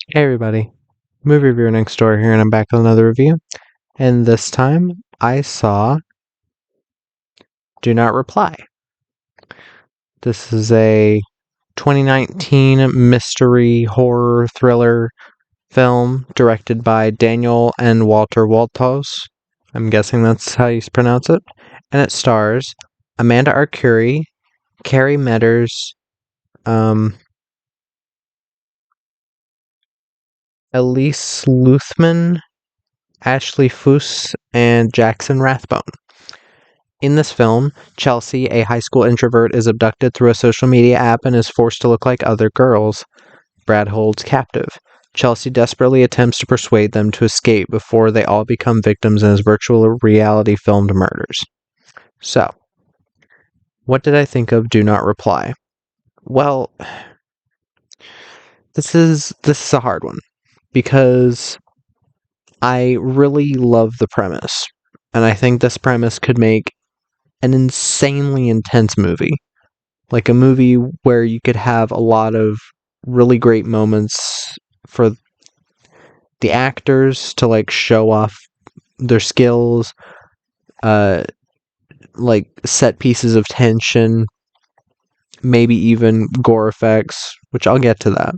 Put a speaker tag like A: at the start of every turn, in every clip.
A: Hey everybody, movie reviewer next door here, and I'm back with another review. And this time I saw Do Not Reply. This is a 2019 mystery horror thriller film directed by Daniel and Walter Walters. I'm guessing that's how you pronounce it. And it stars Amanda Arcuri, Carrie Metters, Elise Luthman, Ashley Fuss, and Jackson Rathbone. In this film, Chelsea, a high school introvert, is abducted through a social media app and is forced to look like other girls Brad holds captive. Chelsea desperately attempts to persuade them to escape before they all become victims in his virtual reality filmed murders. So, what did I think of Do Not Reply? Well, this is a hard one because I really love the premise, and I think this premise could make an insanely intense movie. Like a movie where you could have a lot of really great moments for the actors to like show off their skills, uh like set pieces of tension, maybe even gore effects, which I'll get to that.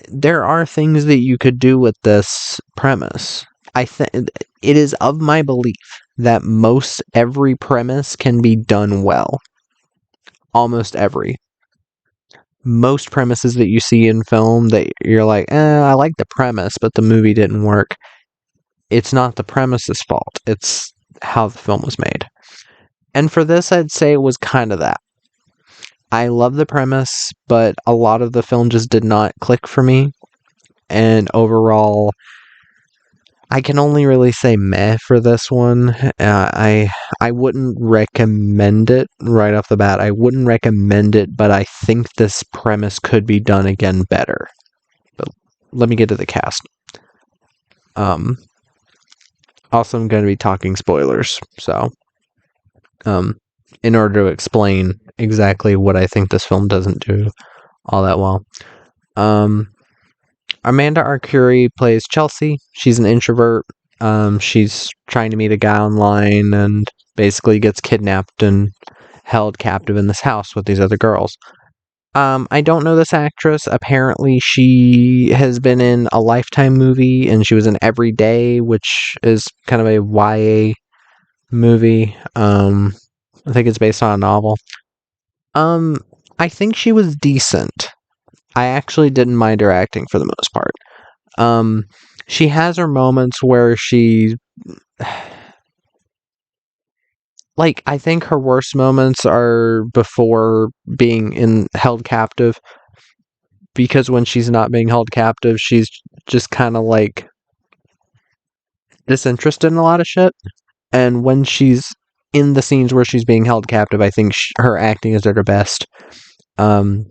A: There are things that you could do with this premise. I think it is of my belief that most every premise can be done well. Almost every. Most premises that you see in film that you're like, I like the premise, but the movie didn't work. It's not the premise's fault. It's how the film was made. And for this, I'd say it was kind of that. I love the premise, but a lot of the film just did not click for me. And overall, I can only really say meh for this one. I wouldn't recommend it right off the bat. I wouldn't recommend it, but I think this premise could be done again better. But let me get to the cast. Um, Also, I'm going to be talking spoilers, so in order to explain exactly what I think this film doesn't do all that well. Amanda Arcuri plays Chelsea. She's an introvert. She's trying to meet a guy online and basically gets kidnapped and held captive in this house with these other girls. I don't know this actress. Apparently, she has been in a Lifetime movie, and she was in Everyday, which is kind of a YA movie. I think it's based on a novel. Um, I think she was decent. I actually didn't mind her acting for the most part. Um, she has her moments where she, like, I think her worst moments are before being held captive, because when she's not being held captive, she's just kind of like disinterested in a lot of shit. And when she's in the scenes where she's being held captive, I think her acting is at her best. Um,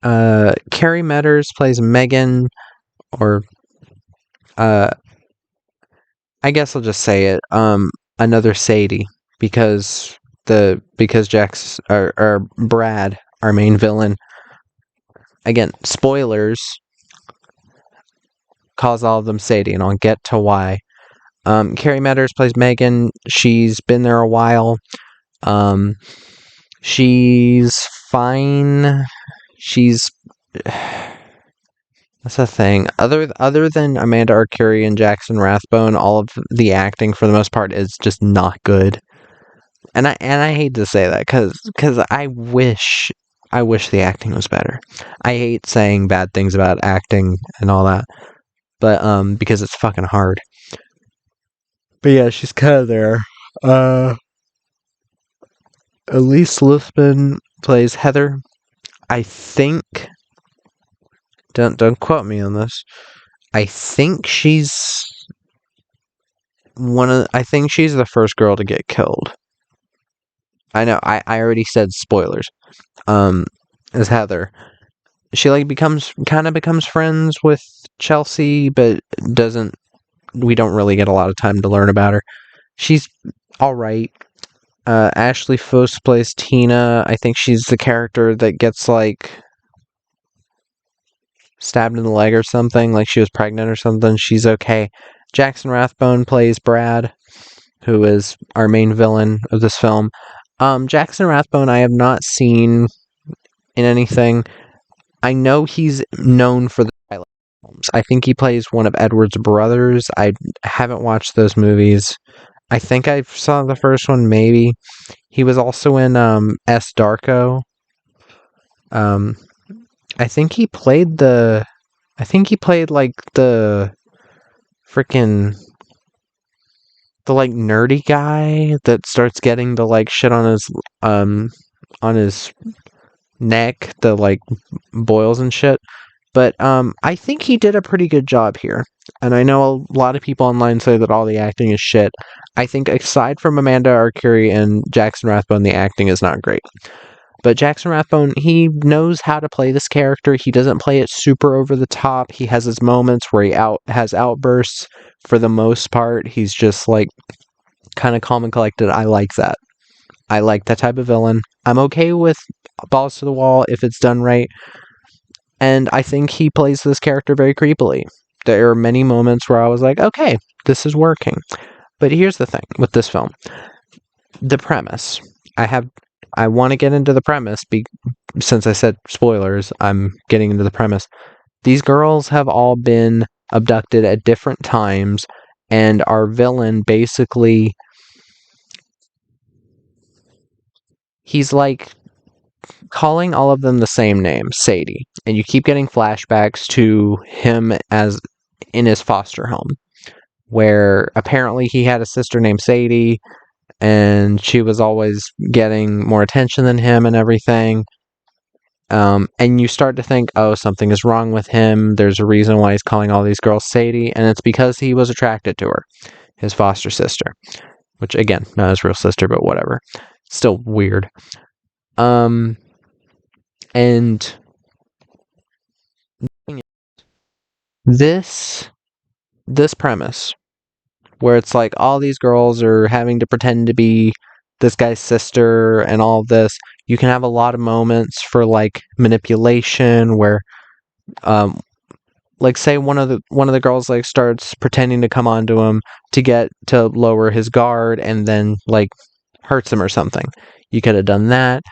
A: Carrie Metters plays Megan, or uh, I guess I'll just say it. Another Sadie, because Jax or Brad, our main villain. Again, spoilers. Calls all of them Sadie, and I'll get to why. Carrie Metters plays Megan. She's been there a while. Um, she's fine. She's that's the thing. Other than Amanda Arcuri and Jackson Rathbone, all of the acting for the most part is just not good. And I hate to say that because I wish the acting was better. I hate saying bad things about acting and all that, but because it's fucking hard. But yeah, she's kind of there. Elise Luthman plays Heather. I think don't quote me on this. I think she's I think she's the first girl to get killed. I know, I already said spoilers. As Heather. She like becomes friends with Chelsea, but doesn't we don't really get a lot of time to learn about her. She's alright. Ashley Fuss plays Tina. I think she's the character that gets like stabbed in the leg or something, like she was pregnant or something. She's okay. Jackson Rathbone plays Brad, who is our main villain of this film. Jackson Rathbone I have not seen in anything. I know he's known for the Twilight films. I think he plays one of Edward's brothers. I haven't watched those movies. I think I saw the first one, maybe. He was also in S. Darko. Um, I think he played like the freaking the like nerdy guy that starts getting the like shit on his neck, the like boils and shit. But I think he did a pretty good job here. And I know a lot of people online say that all the acting is shit. I think aside from Amanda Arcuri and Jackson Rathbone, the acting is not great. But Jackson Rathbone, he knows how to play this character. He doesn't play it super over the top. He has his moments where he has outbursts. For the most part, he's just like kind of calm and collected. I like that. I like that type of villain. I'm okay with balls to the wall if it's done right. And I think he plays this character very creepily. There are many moments where I was like, okay, this is working. But here's the thing with this film. The premise. I want to get into the premise since I said spoilers, I'm getting into the premise. These girls have all been abducted at different times, and our villain basically, he's like calling all of them the same name, Sadie, and you keep getting flashbacks to him as in his foster home, where apparently he had a sister named Sadie, and she was always getting more attention than him and everything. And you start to think, oh, something is wrong with him. There's a reason why he's calling all these girls Sadie, and it's because he was attracted to her, his foster sister. Which, again, not his real sister, but whatever. Still weird. And this premise, where it's like all these girls are having to pretend to be this guy's sister and all of this, you can have a lot of moments for like manipulation where like say one of the girls like starts pretending to come onto him to lower his guard and then like hurts him or something. You could have done that.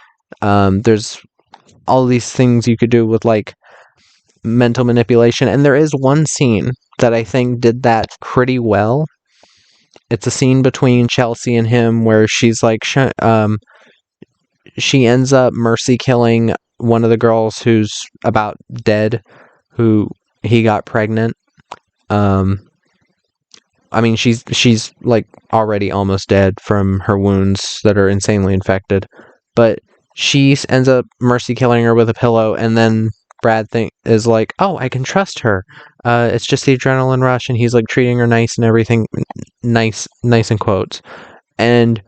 A: There's all these things you could do with like mental manipulation, and there is one scene that I think did that pretty well. It's a scene between Chelsea and him where she's like she ends up mercy killing one of the girls who's about dead, who he got pregnant. I mean, she's like already almost dead from her wounds that are insanely infected, but she ends up mercy killing her with a pillow, and then Brad is like, oh, I can trust her. It's just the adrenaline rush, and he's like treating her nice and everything, nice in quotes, and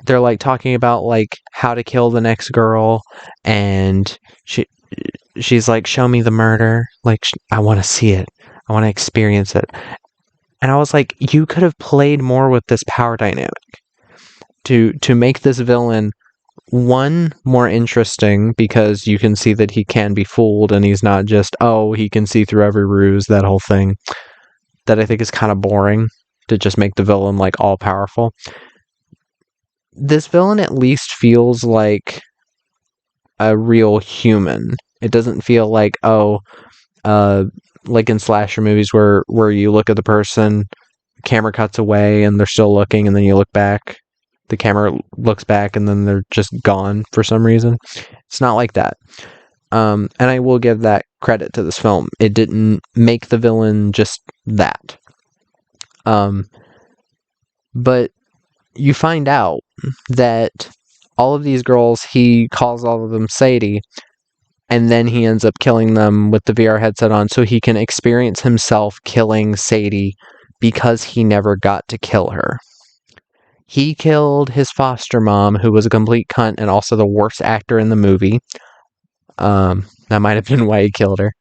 A: they're like talking about like how to kill the next girl, and she's like, show me the murder, like I want to see it, I want to experience it. And I was like, you could have played more with this power dynamic to make this villain one more interesting, because you can see that he can be fooled and he's not just, oh, he can see through every ruse, that whole thing that I think is kind of boring to just make the villain like all powerful. This villain at least feels like a real human. It doesn't feel like, oh, like in slasher movies where you look at the person, camera cuts away and they're still looking, and then you look back, the camera looks back, and then they're just gone for some reason. It's not like that. And I will give that credit to this film. It didn't make the villain just that. But you find out that all of these girls, he calls all of them Sadie, and then he ends up killing them with the VR headset on so he can experience himself killing Sadie because he never got to kill her. He killed his foster mom, who was a complete cunt and also the worst actor in the movie. That might have been why he killed her.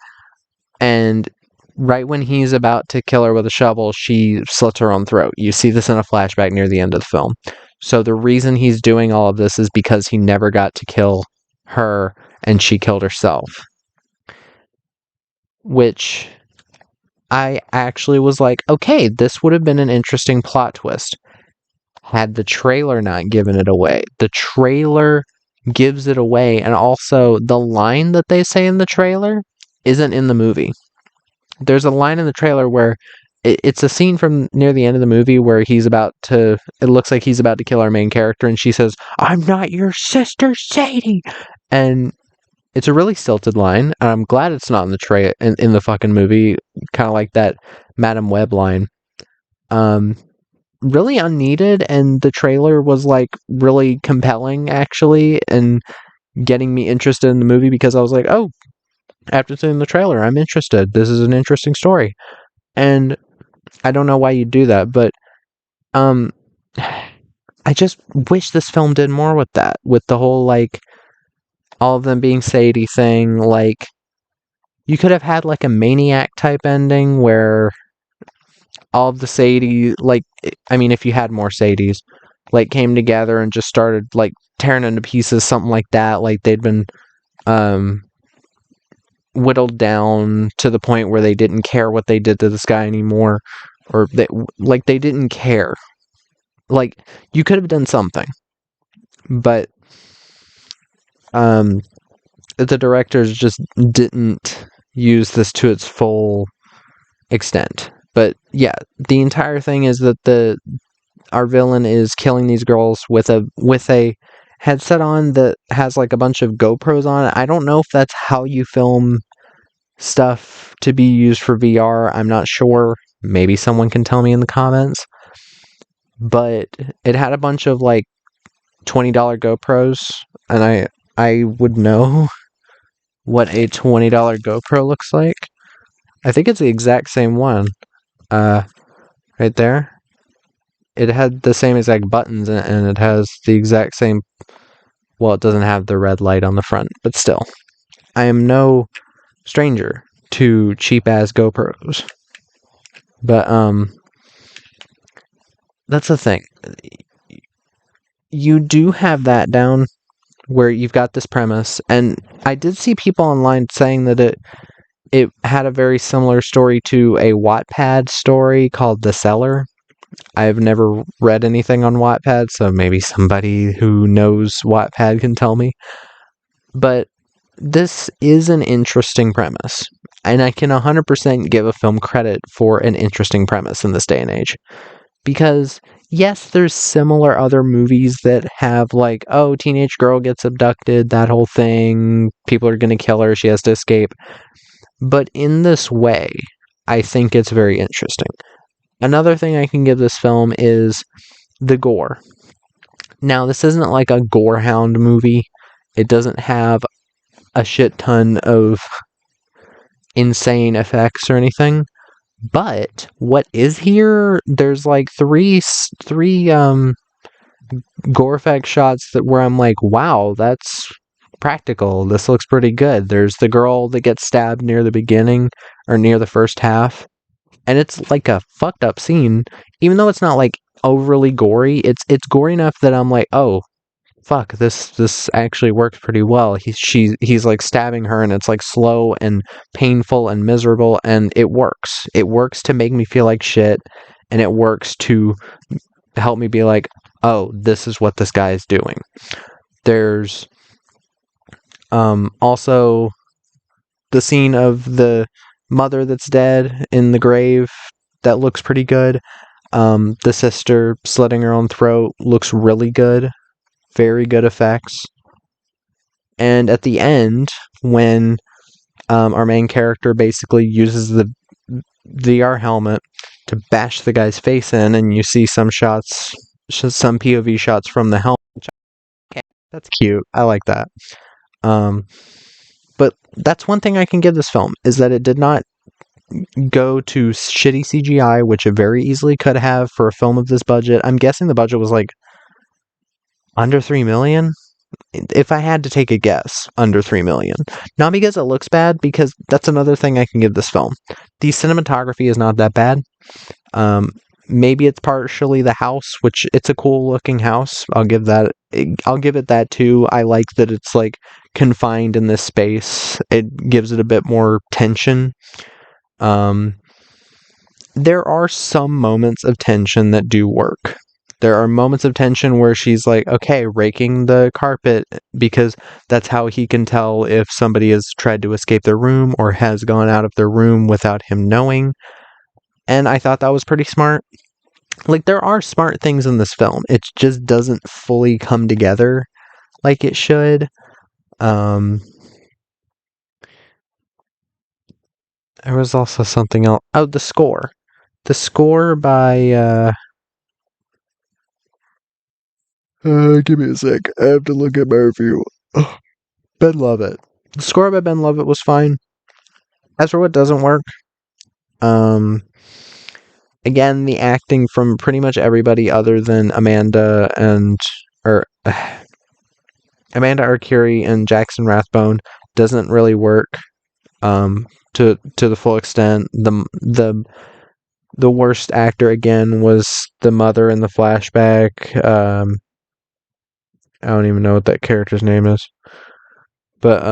A: And right when he's about to kill her with a shovel, she slits her own throat. You see this in a flashback near the end of the film. So the reason he's doing all of this is because he never got to kill her, and she killed herself. which I actually was like, okay, this would have been an interesting plot twist had the trailer not given it away. The trailer gives it away, and also the line that they say in the trailer isn't in the movie. There's a line in the trailer where it's a scene from near the end of the movie where it looks like he's about to kill our main character, and she says, "I'm not your sister, Sadie." And it's a really stilted line, and I'm glad it's not in in the fucking movie, kind of like that Madam Web line. Really unneeded, and the trailer was like really compelling actually, and getting me interested in the movie because I was like, oh, after seeing the trailer, I'm interested. This is an interesting story. And I don't know why you do that, but I just wish this film did more with that, with the whole like all of them being Sadie thing. Like, you could have had like a Maniac type ending where all of the Sadie, like, I mean, if you had more Sadies, like, came together and just started like tearing into pieces, something like that. Like they'd been whittled down to the point where they didn't care what they did to this guy anymore, or they didn't care. Like, you could have done something, but the directors just didn't use this to its full extent. But yeah, the entire thing is that our villain is killing these girls with a headset on that has like a bunch of GoPros on it. I don't know if that's how you film stuff to be used for VR. I'm not sure. Maybe someone can tell me in the comments. But it had a bunch of like $20 GoPros, and I would know what a $20 GoPro looks like. I think it's the exact same one. Right there. It had the same exact buttons, and it has the exact same. Well, it doesn't have the red light on the front, but still. I am no stranger to cheap ass GoPros. But that's the thing. You do have that down where you've got this premise, and I did see people online saying that it had a very similar story to a Wattpad story called The Cellar. I've never read anything on Wattpad, so maybe somebody who knows Wattpad can tell me. But this is an interesting premise, and I can 100% give a film credit for an interesting premise in this day and age. Because, yes, there's similar other movies that have, like, oh, teenage girl gets abducted, that whole thing, people are gonna kill her, she has to escape. But in this way, I think it's very interesting. Another thing I can give this film is the gore. Now, this isn't like a gorehound movie. It doesn't have a shit ton of insane effects or anything. But what is here? There's like three gore effect shots where I'm like, wow, that's practical. This looks pretty good. There's the girl that gets stabbed near the beginning or near the first half. And it's like a fucked up scene, even though it's not like overly gory. It's gory enough that I'm like, oh, fuck, this actually works pretty well. He's like stabbing her, and it's like slow and painful and miserable, and it works. It works to make me feel like shit, and it works to help me be like, oh, this is what this guy is doing. There's also the scene of the mother that's dead in the grave that looks pretty good. The sister slitting her own throat looks really good. Very good effects. And at the end, when our main character basically uses the VR helmet to bash the guy's face in, and you see some some POV shots from the helmet. Okay, that's cute. I like that. But that's one thing I can give this film, is that it did not go to shitty CGI, which it very easily could have for a film of this budget. I'm guessing the budget was like under $3 million. If I had to take a guess, under $3 million. Not because it looks bad, because that's another thing I can give this film. The cinematography is not that bad. Maybe it's partially the house, which it's a cool looking house. I'll give it that too. I like that it's like confined in this space. It gives it a bit more tension. There are some moments of tension that do work. There are moments of tension where she's like, okay, raking the carpet, because that's how he can tell if somebody has tried to escape their room or has gone out of their room without him knowing. And I thought that was pretty smart. Like, there are smart things in this film. It just doesn't fully come together like it should. There was also something else. Oh, the score. The score by, give me a sec. I have to look at my review. Ben Lovett. The score by Ben Lovett was fine. As for what doesn't work, again, the acting from pretty much everybody other than Amanda Arcuri and Jackson Rathbone doesn't really work to the full extent. The worst actor again was the mother in the flashback. I don't even know what that character's name is, but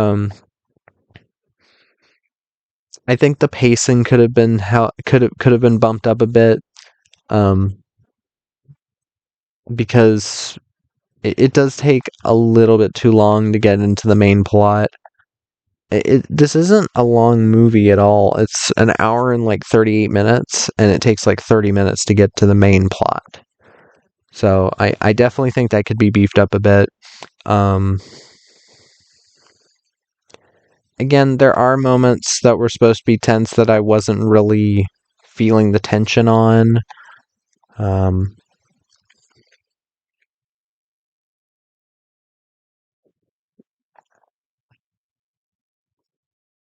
A: I think the pacing could have been bumped up a bit, because it does take a little bit too long to get into the main plot. This isn't a long movie at all. It's an hour and like 38 minutes, and it takes like 30 minutes to get to the main plot. So I definitely think that could be beefed up a bit. Again, there are moments that were supposed to be tense that I wasn't really feeling the tension on.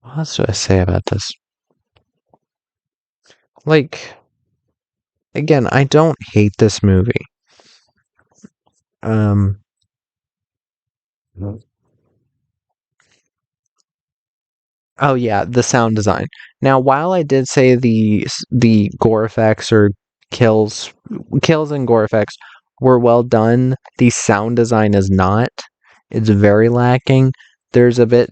A: What else do I say about this? Like, again, I don't hate this movie. Oh yeah, the sound design. Now, while I did say the gore effects or kills and gore effects were well done, the sound design is not. It's very lacking. There's the bit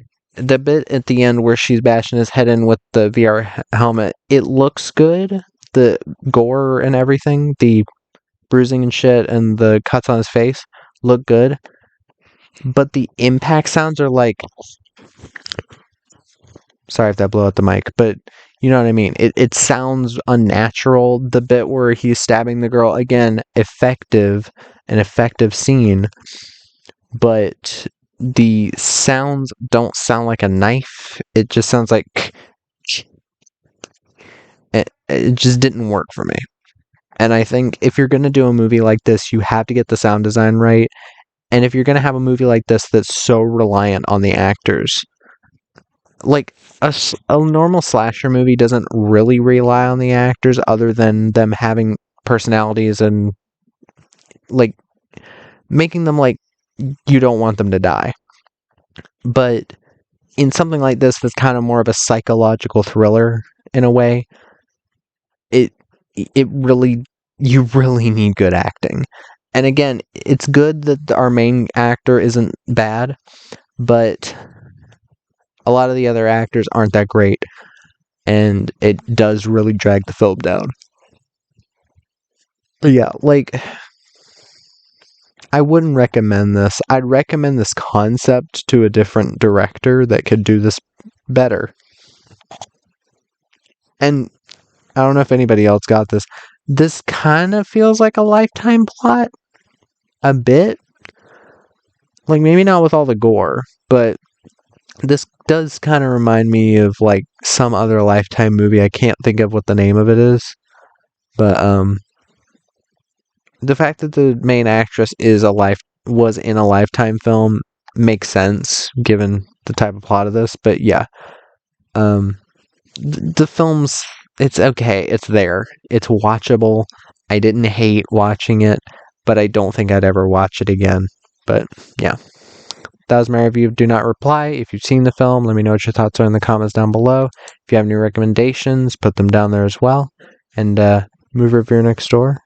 A: at the end where she's bashing his head in with the VR helmet. It looks good. The gore and everything, the bruising and shit, and the cuts on his face look good. But the impact sounds are like, sorry if that blew out the mic, but you know what I mean. It sounds unnatural. The bit where he's stabbing the girl, again, an effective scene, but the sounds don't sound like a knife. It just sounds like it just didn't work for me. And I think if you're going to do a movie like this, you have to get the sound design right. And if you're going to have a movie like this that's so reliant on the actors, like a normal slasher movie doesn't really rely on the actors other than them having personalities and like making them like you don't want them to die. But in something like this that's kind of more of a psychological thriller in a way, you really need good acting. And again, it's good that our main actor isn't bad, but a lot of the other actors aren't that great, and it does really drag the film down. But yeah, like, I wouldn't recommend this. I'd recommend this concept to a different director that could do this better. And I don't know if anybody else got this. This kind of feels like a Lifetime plot. A bit. Like, maybe not with all the gore, but this does kind of remind me of, like, some other Lifetime movie. I can't think of what the name of it is. But, the fact that the main actress was in a Lifetime film makes sense, given the type of plot of this. But, yeah. The film's... It's okay. It's there. It's watchable. I didn't hate watching it, but I don't think I'd ever watch it again. But, yeah. That was my review of Do Not Reply. If you've seen the film, let me know what your thoughts are in the comments down below. If you have any recommendations, put them down there as well. And move review next door.